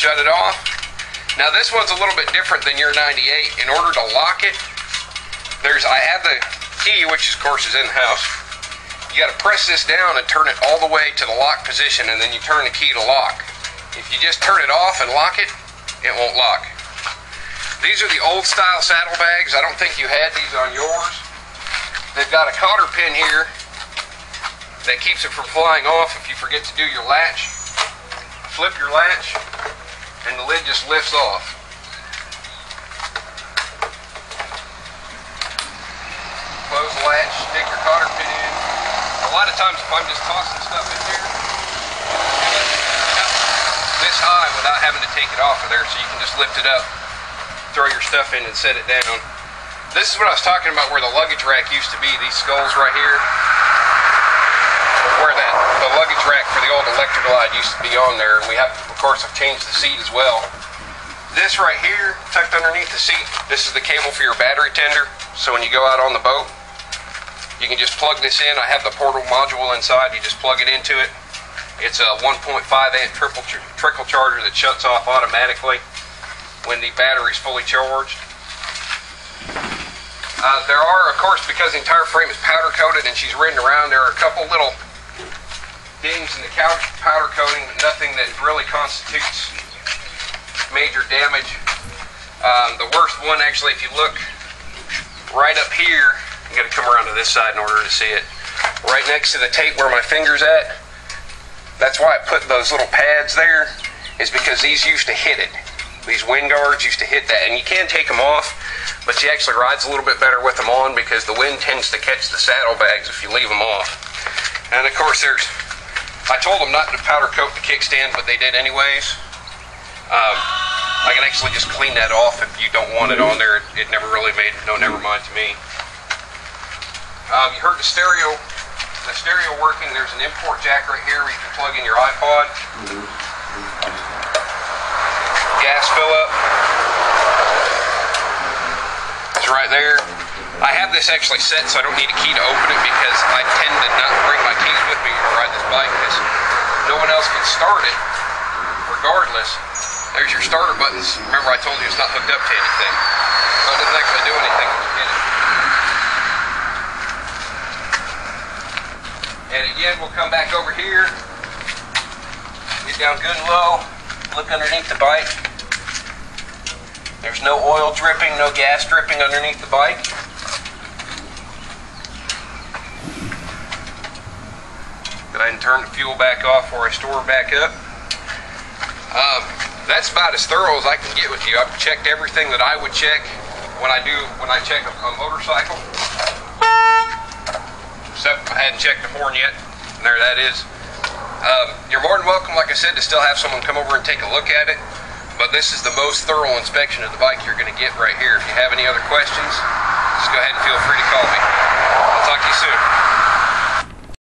shut it off. Now this one's a little bit different than your 98. In order to lock it, I have the key, which of course is in the house. You got to press this down and turn it all the way to the lock position, and then you turn the key to lock. If you just turn it off and lock it, it won't lock. These are the old style saddlebags. I don't think you had these on yours. They've got a cotter pin here that keeps it from flying off if you forget to do your latch. Flip your latch and the lid just lifts off. Close the latch, stick your cotter pin in. A lot of times if I'm just tossing stuff in here, this high without having to take it off of there, so you can just lift it up, throw your stuff in and set it down. This is what I was talking about where the luggage rack used to be, these skulls right here. Where the luggage rack for the old Electra Glide used to be on there, and we have, of course, I've changed the seat as well. This right here, tucked underneath the seat, this is the cable for your battery tender, so when you go out on the boat, you can just plug this in. I have the portable module inside, you just plug it into it. It's a 1.5 amp trickle charger that shuts off automatically when the battery's fully charged. There are, of course, because the entire frame is powder coated and she's ridden around, there are a couple little dings in the powder coating, but nothing that really constitutes major damage. The worst one, actually, if you look right up here, you got to come around to this side in order to see it. Right next to the tape where my finger's at, that's why I put those little pads there, is because these used to hit it. These wind guards used to hit that, and you can take them off, but she actually rides a little bit better with them on because the wind tends to catch the saddlebags if you leave them off. And of course I told them not to powder coat the kickstand, but they did anyways. I can actually just clean that off if you don't want it on there. It never really made no never mind to me. You heard the stereo working. There's an import jack right here where you can plug in your iPod. Gas fill up is right there. I have this actually set so I don't need a key to open it because I tend to not bring my keys with me to ride this bike because no one else can start it regardless. There's your starter buttons. Remember I told you it's not hooked up to anything. So it doesn't actually do anything when you hit it. And again, we'll come back over here, get down good and low, look underneath the bike. There's no oil dripping, no gas dripping underneath the bike. Go ahead and turn the fuel back off before I store it back up. That's about as thorough as I can get with you. I've checked everything that I would check when I check a motorcycle. Except I hadn't checked the horn yet, and there that is. You're more than welcome, like I said, to still have someone come over and take a look at it, but this is the most thorough inspection of the bike you're going to get right here. If you have any other questions, just go ahead and feel free to call me. I'll talk to you soon.